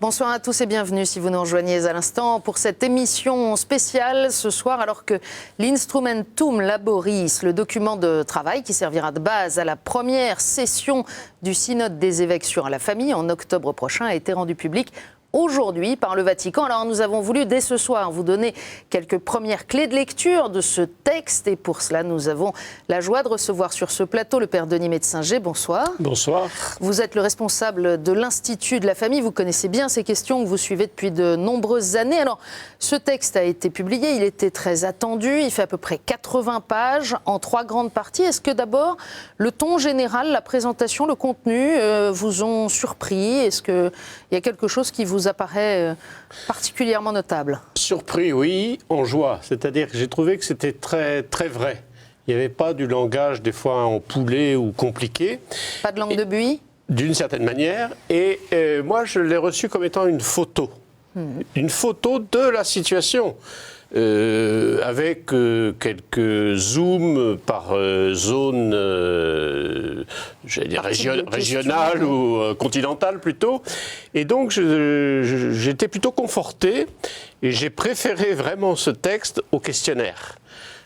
Bonsoir à tous et bienvenue si vous nous rejoignez à l'instant pour cette émission spéciale ce soir alors que l'Instrumentum Laboris, le document de travail qui servira de base à la première session du Synode des évêques sur la famille en octobre prochain a été rendu public aujourd'hui par le Vatican. Alors nous avons voulu dès ce soir vous donner quelques premières clés de lecture de ce texte et pour cela nous avons la joie de recevoir sur ce plateau le Père Denis Metzinger. Bonsoir. Bonsoir. Vous êtes le responsable de l'Institut de la famille, vous connaissez bien ces questions que vous suivez depuis de nombreuses années. Alors ce texte a été publié, il était très attendu, il fait à peu près 80 pages en 3 grandes parties. Est-ce que d'abord le ton général, la présentation, le contenu vous ont surpris? Est-ce qu'il y a quelque chose qui vous apparaît particulièrement notable? Surpris, oui, en joie. C'est-à-dire que j'ai trouvé que c'était très, très vrai. Il n'y avait pas du langage des fois empoulé ou compliqué. Pas de langue de buis? D'une certaine manière. Et moi, je l'ai reçu comme étant une photo. Une photo de la situation. Avec quelques zooms par zone j'allais dire régionale ou continentale plutôt. Et donc j'étais plutôt conforté et j'ai préféré vraiment ce texte au questionnaire.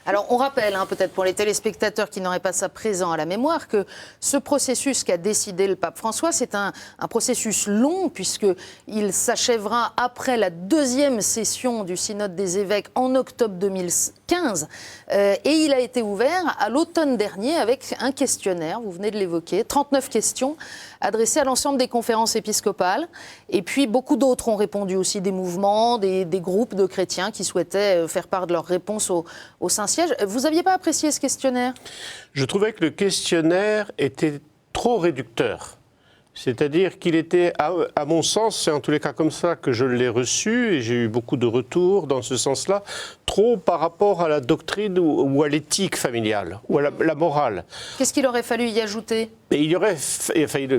Alors on rappelle, peut-être pour les téléspectateurs qui n'auraient pas ça présent à la mémoire, que ce processus qu'a décidé le pape François, c'est un processus long puisqu'il s'achèvera après la 2e session du Synode des évêques en octobre 2015 et il a été ouvert à l'automne dernier avec un questionnaire, vous venez de l'évoquer, 39 questions adressées à l'ensemble des conférences épiscopales et puis beaucoup d'autres ont répondu aussi, des mouvements, des groupes de chrétiens qui souhaitaient faire part de leurs réponses au Saint-Siège. Vous n'aviez pas apprécié ce questionnaire? Je trouvais que le questionnaire était trop réducteur. C'est-à-dire qu'il était, à mon sens, c'est en tous les cas comme ça que je l'ai reçu, et j'ai eu beaucoup de retours dans ce sens-là, trop par rapport à la doctrine ou à l'éthique familiale, ou à la morale. Qu'est-ce qu'il aurait fallu y ajouter? Et il y aurait,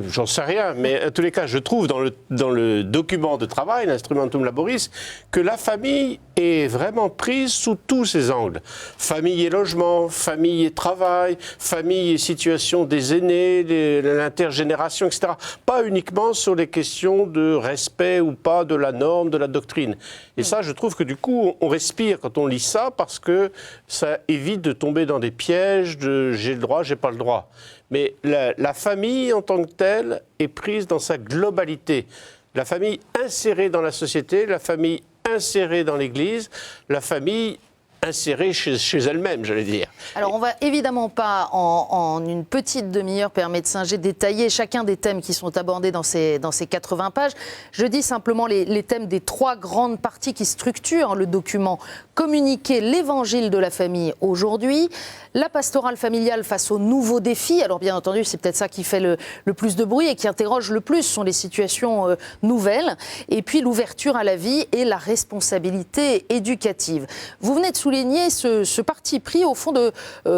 j'en sais rien, mais en tous les cas, je trouve dans le document de travail, l'Instrumentum Laboris, que la famille est vraiment prise sous tous ses angles. Famille et logement, famille et travail, famille et situation des aînés, l'intergénération, etc. Pas uniquement sur les questions de respect ou pas de la norme, de la doctrine. Et ça, je trouve que du coup, on respire quand on lit ça, parce que ça évite de tomber dans des pièges de j'ai le droit, j'ai pas le droit. Mais la famille en tant que telle est prise dans sa globalité. La famille insérée dans la société, la famille insérée dans l'Église, la famille insérée chez elle-même, j'allais dire. Alors, on va évidemment pas, en une petite demi-heure, Père Metzinger, détailler chacun des thèmes qui sont abordés dans ces 80 pages. Je dis simplement les thèmes des 3 grandes parties qui structurent le document. Communiquer l'évangile de la famille aujourd'hui, la pastorale familiale face aux nouveaux défis. Alors, bien entendu, c'est peut-être ça qui fait le plus de bruit et qui interroge le plus, sont les situations nouvelles. Et puis, l'ouverture à la vie et la responsabilité éducative. Vous venez de souligner ce parti pris, au fond, de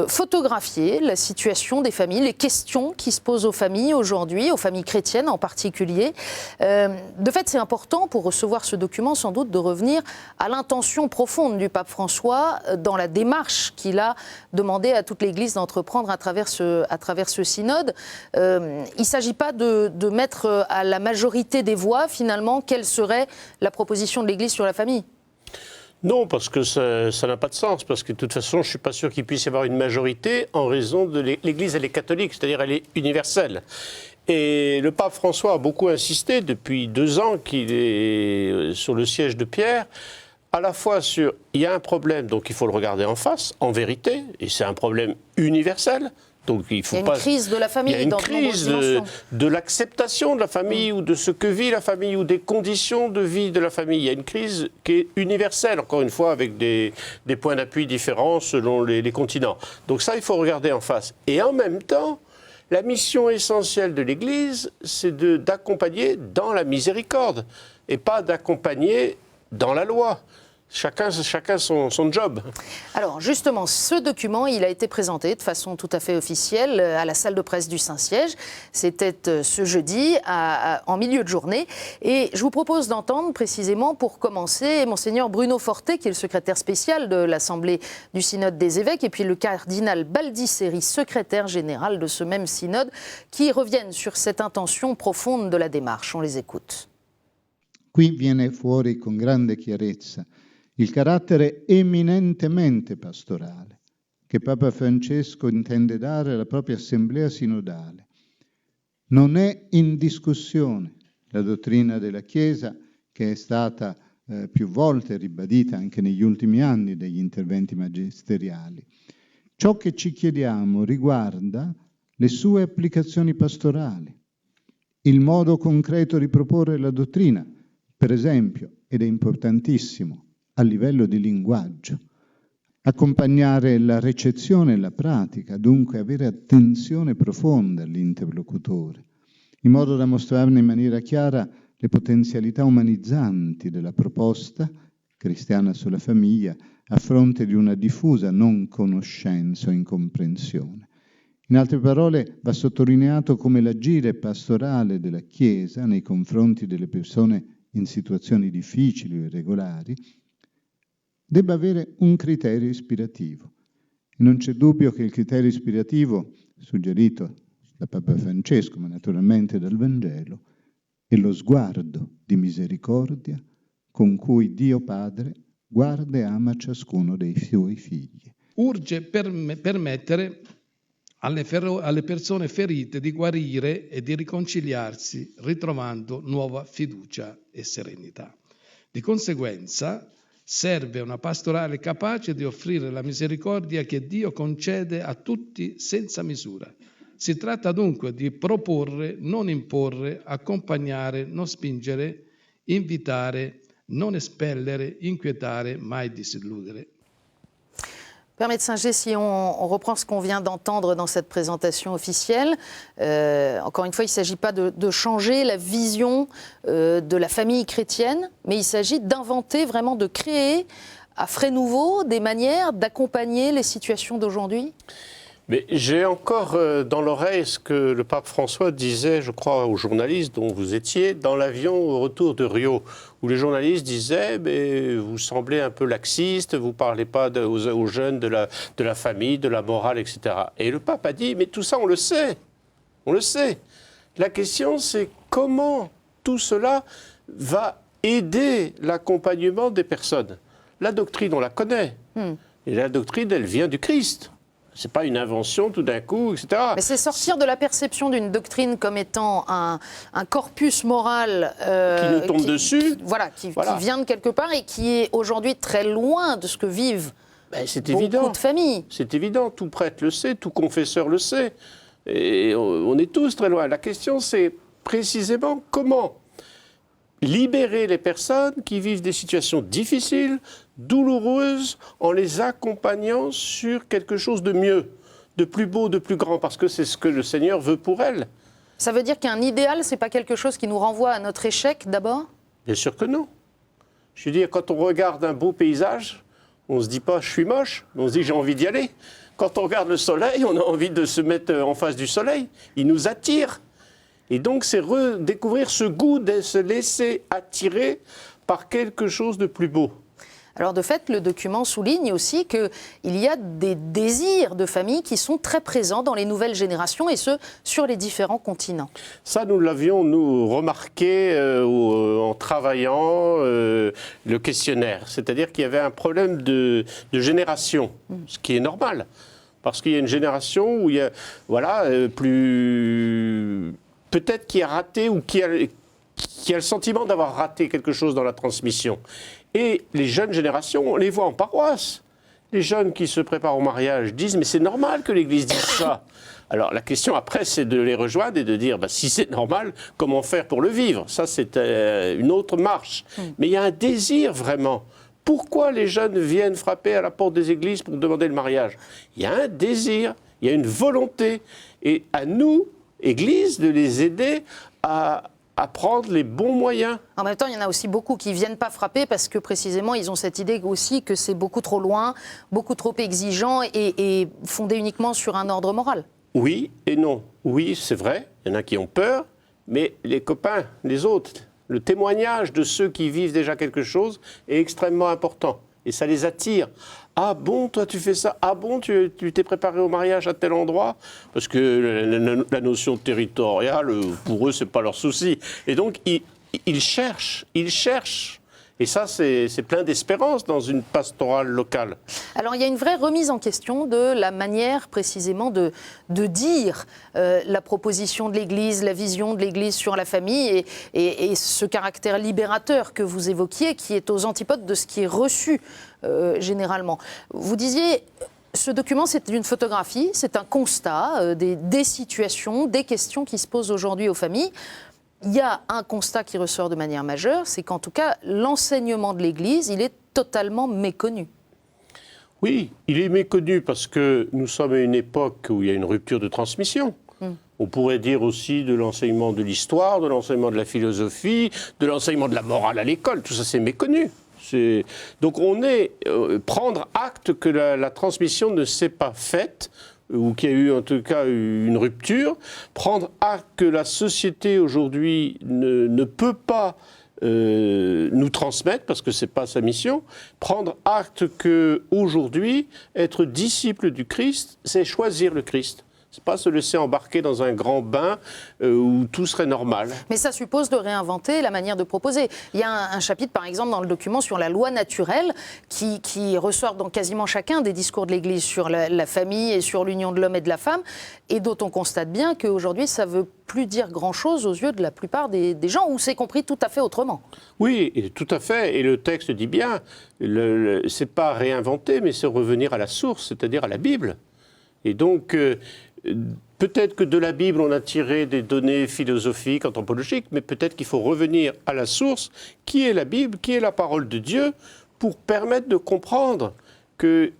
photographier la situation des familles, les questions qui se posent aux familles aujourd'hui, aux familles chrétiennes en particulier. De fait, c'est important pour recevoir ce document, sans doute, de revenir à l'intention profonde du pape François dans la démarche qu'il a demandé à toute l'Église d'entreprendre à travers ce synode. Il ne s'agit pas de mettre à la majorité des voix, finalement, quelle serait la proposition de l'Église sur la famille. Non, parce que ça n'a pas de sens, parce que de toute façon, je ne suis pas sûr qu'il puisse y avoir une majorité en raison de l'Église, elle est catholique, c'est-à-dire elle est universelle. Et le pape François a beaucoup insisté depuis 2 ans qu'il est sur le siège de Pierre, à la fois sur il y a un problème, donc il faut le regarder en face, en vérité, et c'est un problème universel. Donc il y a une crise de la famille. Il y a une crise de l'acceptation de la famille ou de ce que vit la famille ou des conditions de vie de la famille. Il y a une crise qui est universelle, encore une fois, avec des points d'appui différents selon les continents. Donc ça, il faut regarder en face. Et en même temps, la mission essentielle de l'Église, c'est d'accompagner dans la miséricorde et pas d'accompagner dans la loi. Chacun son job. Alors justement, ce document, il a été présenté de façon tout à fait officielle à la salle de presse du Saint-Siège. C'était ce jeudi, en milieu de journée. Et je vous propose d'entendre précisément, pour commencer, Monseigneur Bruno Forte, qui est le secrétaire spécial de l'Assemblée du Synode des évêques, et puis le cardinal Baldisseri, secrétaire général de ce même synode, qui reviennent sur cette intention profonde de la démarche. On les écoute. Qui viene fuori con grande chiarezza il carattere eminentemente pastorale che Papa Francesco intende dare alla propria assemblea sinodale. Non è in discussione la dottrina della Chiesa, che è stata più volte ribadita anche negli ultimi anni degli interventi magisteriali. Ciò che ci chiediamo riguarda le sue applicazioni pastorali, il modo concreto di proporre la dottrina, per esempio, ed è importantissimo, a livello di linguaggio, accompagnare la recezione e la pratica, dunque avere attenzione profonda all'interlocutore, in modo da mostrarne in maniera chiara le potenzialità umanizzanti della proposta cristiana sulla famiglia a fronte di una diffusa non conoscenza o incomprensione. In altre parole, va sottolineato come l'agire pastorale della Chiesa nei confronti delle persone in situazioni difficili o irregolari debba avere un criterio ispirativo. E non c'è dubbio che il criterio ispirativo, suggerito da Papa Francesco, ma naturalmente dal Vangelo, è lo sguardo di misericordia con cui Dio Padre guarda e ama ciascuno dei suoi figli. Urge permettere alle persone ferite di guarire e di riconciliarsi, ritrovando nuova fiducia e serenità. Di conseguenza, serve una pastorale capace di offrire la misericordia che Dio concede a tutti senza misura. Si tratta dunque di proporre, non imporre, accompagnare, non spingere, invitare, non espellere, inquiétare, mai disilludere. Père Metzinger, si on reprend ce qu'on vient d'entendre dans cette présentation officielle, encore une fois, il ne s'agit pas de changer la vision de la famille chrétienne, mais il s'agit d'inventer, vraiment de créer à frais nouveaux des manières d'accompagner les situations d'aujourd'hui. Mais j'ai encore dans l'oreille ce que le pape François disait, je crois, aux journalistes dont vous étiez, dans l'avion au retour de Rio, où les journalistes disaient « vous semblez un peu laxiste, vous ne parlez pas aux jeunes de la famille, de la morale, etc. » Et le pape a dit « mais tout ça, on le sait. On le sait. La question, c'est comment tout cela va aider l'accompagnement des personnes. La doctrine, on la connaît. Et la doctrine, elle vient du Christ. Ce n'est pas une invention tout d'un coup, etc. Mais c'est sortir de la perception d'une doctrine comme étant un corpus moral qui nous tombe dessus. Qui vient de quelque part et qui est aujourd'hui très loin de ce que vivent beaucoup de familles. C'est évident, tout prêtre le sait, tout confesseur le sait. Et on est tous très loin. La question, c'est précisément comment libérer les personnes qui vivent des situations difficiles, douloureuses, en les accompagnant sur quelque chose de mieux, de plus beau, de plus grand, parce que c'est ce que le Seigneur veut pour elles. Ça veut dire qu'un idéal, ce n'est pas quelque chose qui nous renvoie à notre échec d'abord ? Bien sûr que non. Je veux dire, quand on regarde un beau paysage, on ne se dit pas « je suis moche », on se dit « j'ai envie d'y aller ». Quand on regarde le soleil, on a envie de se mettre en face du soleil. Il nous attire. Et donc, c'est redécouvrir ce goût de se laisser attirer par quelque chose de plus beau. Alors, de fait, le document souligne aussi qu'il y a des désirs de famille qui sont très présents dans les nouvelles générations, et ce, sur les différents continents. Ça, nous l'avions, nous, remarqué en travaillant le questionnaire. C'est-à-dire qu'il y avait un problème de génération, ce qui est normal. Parce qu'il y a une génération où il y a, peut-être qui a raté ou qui a le sentiment d'avoir raté quelque chose dans la transmission. Et les jeunes générations, on les voit en paroisse. Les jeunes qui se préparent au mariage disent « mais c'est normal que l'Église dise ça ». Alors la question après, c'est de les rejoindre et de dire si c'est normal, comment faire pour le vivre ? Ça, c'est une autre marche. Mais il y a un désir vraiment. Pourquoi les jeunes viennent frapper à la porte des églises pour demander le mariage ? Il y a un désir, il y a une volonté. Et à nous, Église, de les aider à prendre les bons moyens. En même temps, il y en a aussi beaucoup qui ne viennent pas frapper parce que précisément, ils ont cette idée aussi que c'est beaucoup trop loin, beaucoup trop exigeant et fondé uniquement sur un ordre moral. Oui et non. Oui, c'est vrai, il y en a qui ont peur, mais les copains, les autres, le témoignage de ceux qui vivent déjà quelque chose est extrêmement important. Et ça les attire. Ah bon, toi tu fais ça ? Ah bon, tu t'es préparé au mariage à tel endroit ? Parce que la notion territoriale, pour eux, c'est pas leur souci. Et donc, ils cherchent. Et ça, c'est plein d'espérance dans une pastorale locale. Alors, il y a une vraie remise en question de la manière, précisément, de dire la proposition de l'Église, la vision de l'Église sur la famille et ce caractère libérateur que vous évoquiez, qui est aux antipodes de ce qui est reçu généralement. Vous disiez... Ce document, c'est une photographie, c'est un constat des situations, des questions qui se posent aujourd'hui aux familles. Il y a un constat qui ressort de manière majeure, c'est qu'en tout cas, l'enseignement de l'Église, il est totalement méconnu. Oui, il est méconnu parce que nous sommes à une époque où il y a une rupture de transmission. On pourrait dire aussi de l'enseignement de l'histoire, de l'enseignement de la philosophie, de l'enseignement de la morale à l'école, tout ça c'est méconnu. Donc prendre acte que la transmission ne s'est pas faite, ou qu'il y a eu en tout cas une rupture, prendre acte que la société aujourd'hui ne peut pas nous transmettre, parce que ce n'est pas sa mission, prendre acte qu'aujourd'hui, être disciple du Christ, c'est choisir le Christ. C'est pas se laisser embarquer dans un grand bain où tout serait normal. Mais ça suppose de réinventer la manière de proposer. Il y a un chapitre, par exemple, dans le document sur la loi naturelle qui ressort dans quasiment chacun des discours de l'Église sur la famille et sur l'union de l'homme et de la femme, et dont on constate bien qu'aujourd'hui, ça ne veut plus dire grand-chose aux yeux de la plupart des gens, où c'est compris tout à fait autrement. Oui, et tout à fait. Et le texte dit bien, c'est pas réinventer, mais c'est revenir à la source, c'est-à-dire à la Bible. Et donc... peut-être que de la Bible, on a tiré des données philosophiques, anthropologiques, mais peut-être qu'il faut revenir à la source, qui est la Bible, qui est la parole de Dieu, pour permettre de comprendre qu'il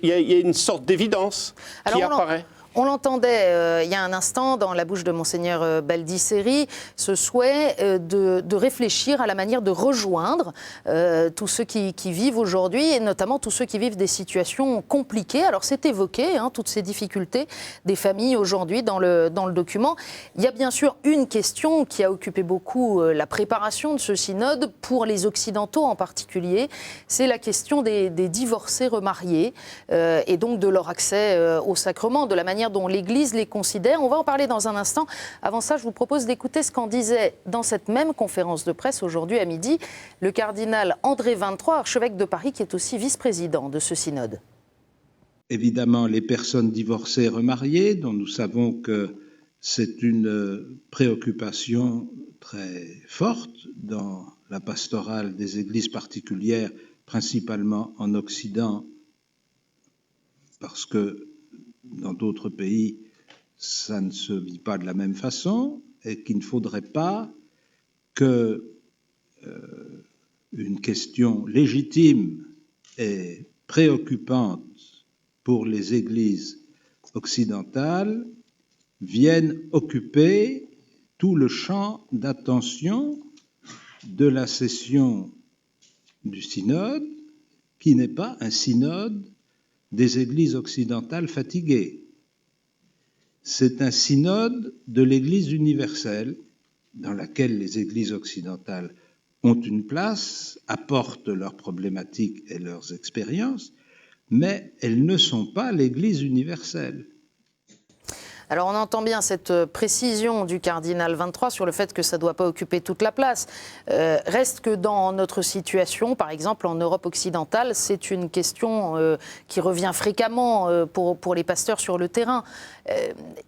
y a une sorte d'évidence qui apparaît. On l'entendait il y a un instant dans la bouche de Monseigneur Baldisseri, ce souhait de réfléchir à la manière de rejoindre tous ceux qui vivent aujourd'hui, et notamment tous ceux qui vivent des situations compliquées. Alors c'est évoqué, toutes ces difficultés des familles aujourd'hui dans le document. Il y a bien sûr une question qui a occupé beaucoup la préparation de ce synode, pour les Occidentaux en particulier, c'est la question des divorcés remariés et donc de leur accès au sacrement, de la manière dont l'Église les considère. On va en parler dans un instant. Avant ça, je vous propose d'écouter ce qu'en disait dans cette même conférence de presse aujourd'hui à midi le cardinal André XXIII, archevêque de Paris, qui est aussi vice-président de ce synode. Évidemment, les personnes divorcées et remariées, dont nous savons que c'est une préoccupation très forte dans la pastorale des églises particulières, principalement en Occident, parce que dans d'autres pays, ça ne se vit pas de la même façon, et qu'il ne faudrait pas que une question légitime et préoccupante pour les églises occidentales vienne occuper tout le champ d'attention de la session du synode, qui n'est pas un synode des églises occidentales fatiguées. C'est un synode de l'Église universelle, dans laquelle les églises occidentales ont une place, apportent leurs problématiques et leurs expériences, mais elles ne sont pas l'Église universelle. Alors on entend bien cette précision du cardinal XXIII sur le fait que ça ne doit pas occuper toute la place. Reste que dans notre situation, par exemple en Europe occidentale, c'est une question qui revient fréquemment pour les pasteurs sur le terrain.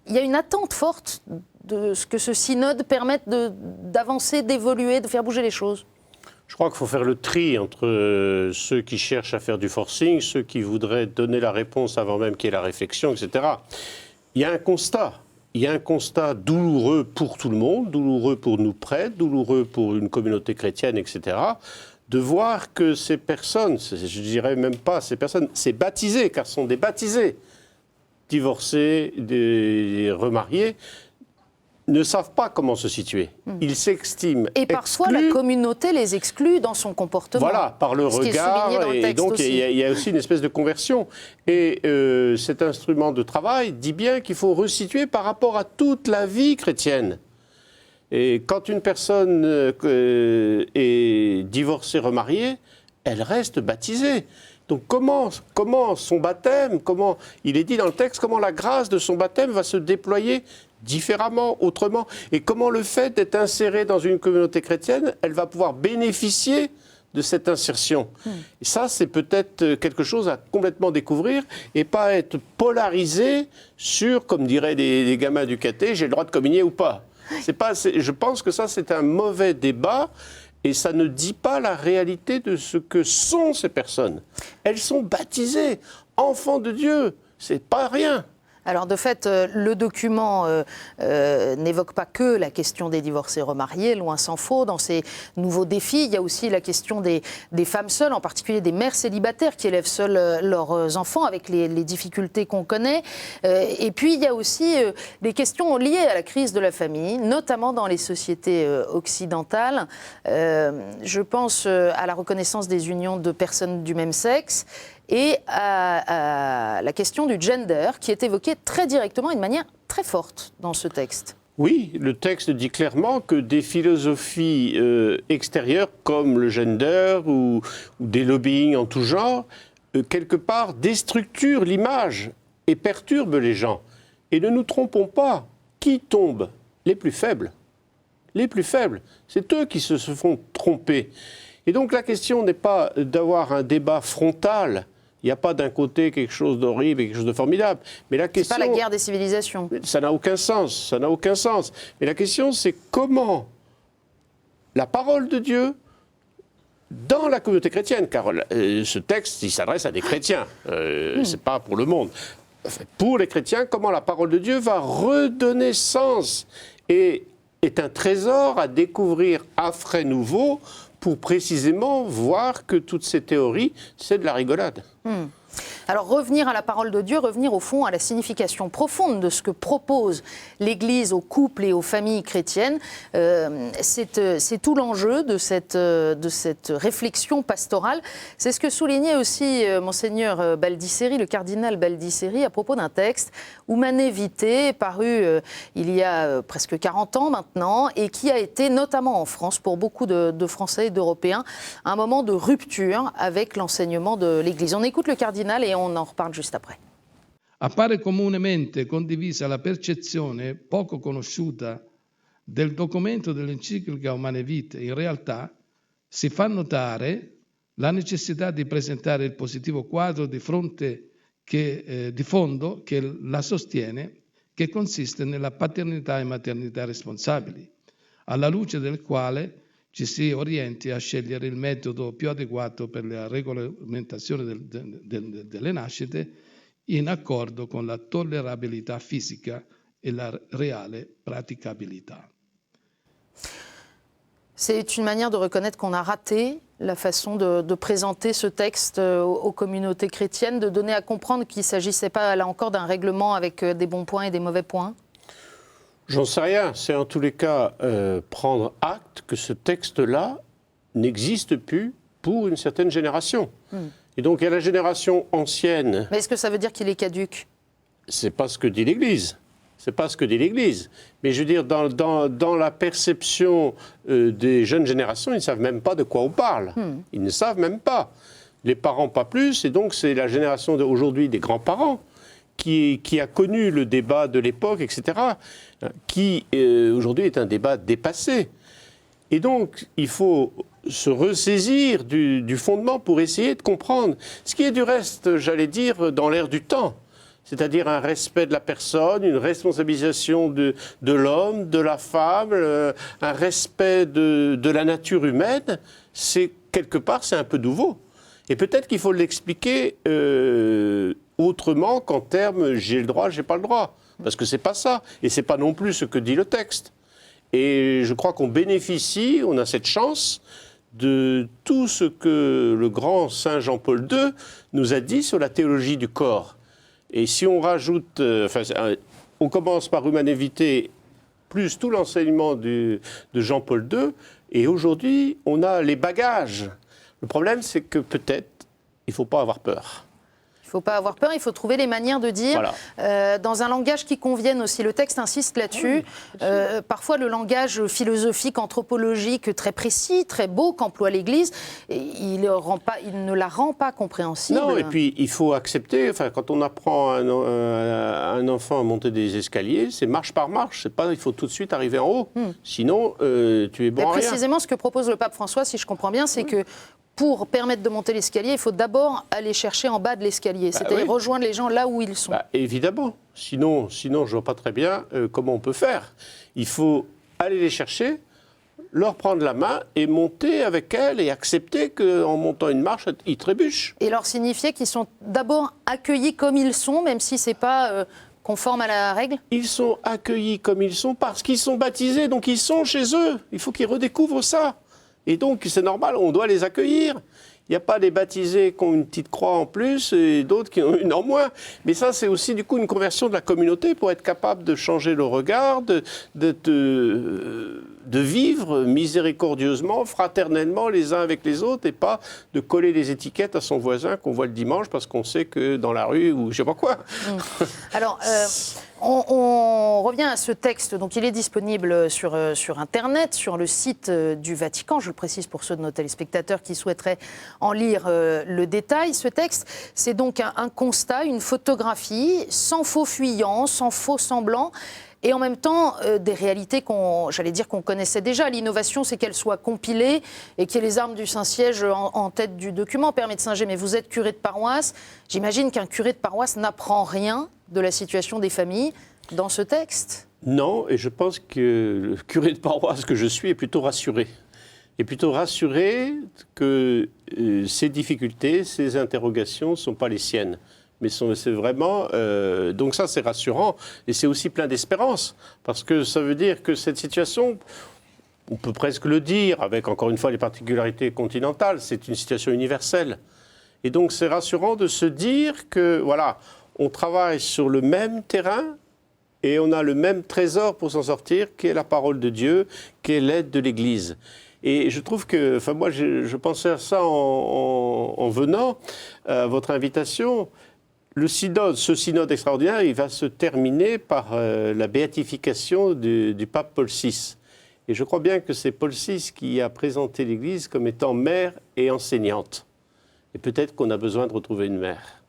Il y a une attente forte de ce que ce synode permette d'avancer, d'évoluer, de faire bouger les choses. Je crois qu'il faut faire le tri entre ceux qui cherchent à faire du forcing, ceux qui voudraient donner la réponse avant même qu'il y ait la réflexion, etc. Il y a un constat douloureux pour tout le monde, douloureux pour nous prêtres, douloureux pour une communauté chrétienne, etc., de voir que ces personnes, je dirais même pas ces personnes, ces baptisés, car ce sont des baptisés, divorcés, des remariés, ne savent pas comment se situer. Ils s'extiment et parfois exclus. La communauté les exclut dans son comportement. Voilà, par le regard, et donc il y a aussi une espèce de conversion. Et cet instrument de travail dit bien qu'il faut resituer par rapport à toute la vie chrétienne. Et quand une personne est divorcée, remariée, elle reste baptisée. Donc comment son baptême, il est dit dans le texte, comment la grâce de son baptême va se déployer différemment, autrement. Et comment le fait d'être insérée dans une communauté chrétienne, elle va pouvoir bénéficier de cette insertion. Et ça, c'est peut-être quelque chose à complètement découvrir et pas être polarisé sur, comme diraient les gamins du caté, j'ai le droit de communier ou pas. Je pense que ça, c'est un mauvais débat et ça ne dit pas la réalité de ce que sont ces personnes. Elles sont baptisées, enfants de Dieu, c'est pas rien. Alors de fait, le document n'évoque pas que la question des divorcés remariés, loin s'en faut. Dans ces nouveaux défis, il y a aussi la question des femmes seules, en particulier des mères célibataires qui élèvent seules leurs enfants avec les difficultés qu'on connaît. Et puis il y a aussi des questions liées à la crise de la famille, notamment dans les sociétés occidentales. Je pense à la reconnaissance des unions de personnes du même sexe et à la question du gender qui est évoquée très directement et de manière très forte dans ce texte. Oui, le texte dit clairement que des philosophies extérieures comme le gender ou des lobbying en tout genre, quelque part déstructurent l'image et perturbent les gens. Et ne nous trompons pas, qui tombe? Les plus faibles. Les plus faibles, c'est eux qui se font tromper. Et donc la question n'est pas d'avoir un débat frontal. Il n'y a pas d'un côté quelque chose d'horrible et quelque chose de formidable. Mais la question, c'est pas la guerre des civilisations. Ça n'a aucun sens. Ça n'a aucun sens. Mais la question, c'est comment la parole de Dieu, dans la communauté chrétienne, car ce texte, il s'adresse à des chrétiens. C'est pas pour le monde. Pour les chrétiens, comment la parole de Dieu va redonner sens et est un trésor à découvrir à frais nouveaux pour précisément voir que toutes ces théories, c'est de la rigolade. Alors revenir à la parole de Dieu, revenir au fond à la signification profonde de ce que propose l'Église aux couples et aux familles chrétiennes, c'est tout l'enjeu de cette réflexion pastorale. C'est ce que soulignait aussi Monseigneur Baldisseri, le cardinal Baldisseri, à propos d'un texte, Humanae Vitae, paru il y a presque 40 ans maintenant, et qui a été, notamment en France, pour beaucoup de Français et d'Européens, un moment de rupture avec l'enseignement de l'Église. On écoute le cardinal et on en reparle juste après. Appare comunemente condivisa la percezione poco conosciuta del documento dell'enciclica Humanae Vitae. In realtà si fa notare la necessità di presentare il positivo quadro di fondo che la sostiene, che consiste nella paternità e maternità responsabili, alla luce del quale ci si orienti a scegliere il metodo più adeguato per la regolamentazione delle nascite in accordo con la tollerabilità fisica e la reale praticabilità. C'est une manière de reconnaître qu'on a raté la façon de présenter ce texte aux communautés chrétiennes, de donner à comprendre qu'il ne s'agissait pas, là encore, d'un règlement avec des bons points et des mauvais points? J'en sais rien. C'est en tous les cas prendre acte que ce texte-là n'existe plus pour une certaine génération. Et donc il y a la génération ancienne. Mais est-ce que ça veut dire qu'il est caduc? C'est pas ce que dit l'Église. C'est pas ce que dit l'Église. Mais je veux dire, dans la perception des jeunes générations, ils ne savent même pas de quoi on parle. Ils ne savent même pas. Les parents pas plus. Et donc c'est la génération d'aujourd'hui des grands-parents qui a connu le débat de l'époque, etc., qui aujourd'hui est un débat dépassé. Et donc, il faut se ressaisir du fondement pour essayer de comprendre ce qui est du reste, j'allais dire, dans l'air du temps. C'est-à-dire un respect de la personne, une responsabilisation de l'homme, de la femme, un respect de la nature humaine. C'est, quelque part, c'est un peu nouveau. Et peut-être qu'il faut l'expliquer autrement qu'en termes « j'ai le droit, j'ai pas le droit ». Parce que c'est pas ça. Et c'est pas non plus ce que dit le texte. Et je crois qu'on bénéficie, on a cette chance de tout ce que le grand Saint Jean-Paul II nous a dit sur la théologie du corps. Et si on rajoute, on commence par Humanae Vitae, plus tout l'enseignement de Jean-Paul II, et aujourd'hui, on a les bagages. Le problème, c'est que peut-être, il ne faut pas avoir peur. faut pas avoir peur, il faut trouver les manières de dire dans un langage qui convienne aussi. Le texte insiste là-dessus. Parfois, le langage philosophique, anthropologique, très précis, très beau qu'emploie l'Église, il ne la rend pas compréhensible. Non, et puis il faut accepter, quand on apprend à un enfant à monter des escaliers, c'est marche par marche, c'est pas il faut tout de suite arriver en haut, sinon tu es bon à rien. Précisément ce que propose le pape François, si je comprends bien, c'est que pour permettre de monter l'escalier, il faut d'abord aller chercher en bas de l'escalier, c'est-à-dire rejoindre les gens là où ils sont. Évidemment, sinon je ne vois pas très bien comment on peut faire. Il faut aller les chercher, leur prendre la main et monter avec elles et accepter qu'en montant une marche, ils trébuchent. Et leur signifier qu'ils sont d'abord accueillis comme ils sont, même si ce n'est pas conforme à la règle ? Ils sont accueillis comme ils sont parce qu'ils sont baptisés, donc ils sont chez eux. Il faut qu'ils redécouvrent ça. Et donc, c'est normal, on doit les accueillir. Il n'y a pas des baptisés qui ont une petite croix en plus et d'autres qui ont une en moins. Mais ça, c'est aussi du coup une conversion de la communauté pour être capable de changer le regard, de vivre miséricordieusement, fraternellement les uns avec les autres et pas de coller les étiquettes à son voisin qu'on voit le dimanche parce qu'on sait que dans la rue ou je sais pas quoi. Alors, on revient à ce texte. Donc, il est disponible sur Internet, sur le site du Vatican. Je le précise pour ceux de nos téléspectateurs qui souhaiteraient en lire le détail. Ce texte, c'est donc un constat, une photographie, sans faux fuyant, sans faux semblant. Et en même temps, des réalités qu'on connaissait déjà. L'innovation, c'est qu'elle soit compilée et qu'il y ait les armes du Saint-Siège en tête du document. Père Médecin-G, mais vous êtes curé de paroisse. J'imagine qu'un curé de paroisse n'apprend rien de la situation des familles dans ce texte. Non, et je pense que le curé de paroisse que je suis est plutôt rassuré. Et plutôt rassuré que ces difficultés, ces interrogations ne sont pas les siennes. Mais c'est vraiment... donc ça, c'est rassurant. Et c'est aussi plein d'espérance. Parce que ça veut dire que cette situation, on peut presque le dire, avec encore une fois les particularités continentales, c'est une situation universelle. Et donc c'est rassurant de se dire que, voilà, on travaille sur le même terrain et on a le même trésor pour s'en sortir, qui est la parole de Dieu, qui est l'aide de l'Église. Et je trouve que, moi, je pensais à ça en venant à votre invitation. Ce synode extraordinaire, il va se terminer par la béatification du pape Paul VI. Et je crois bien que c'est Paul VI qui a présenté l'Église comme étant mère et enseignante. Et peut-être qu'on a besoin de retrouver une mère.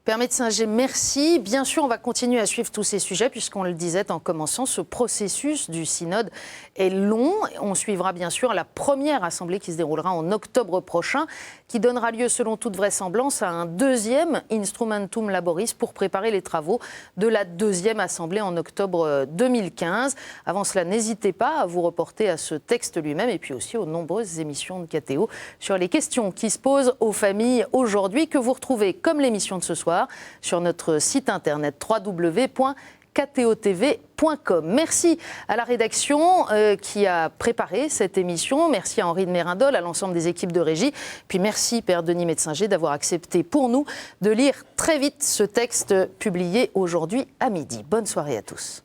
Père Médecin-G, merci. Bien sûr, on va continuer à suivre tous ces sujets, puisqu'on le disait en commençant, ce processus du synode est long. On suivra bien sûr la première assemblée qui se déroulera en octobre prochain, qui donnera lieu, selon toute vraisemblance, à un deuxième Instrumentum Laboris pour préparer les travaux de la deuxième assemblée en octobre 2015. Avant cela, n'hésitez pas à vous reporter à ce texte lui-même et puis aussi aux nombreuses émissions de KTO sur les questions qui se posent aux familles aujourd'hui, que vous retrouvez, comme l'émission de ce soir, sur notre site internet www.ktotv.com. Merci à la rédaction qui a préparé cette émission. Merci à Henri de Mérindol, à l'ensemble des équipes de régie. Puis merci, Père Denis Médecin-G, d'avoir accepté pour nous de lire très vite ce texte publié aujourd'hui à midi. Bonne soirée à tous.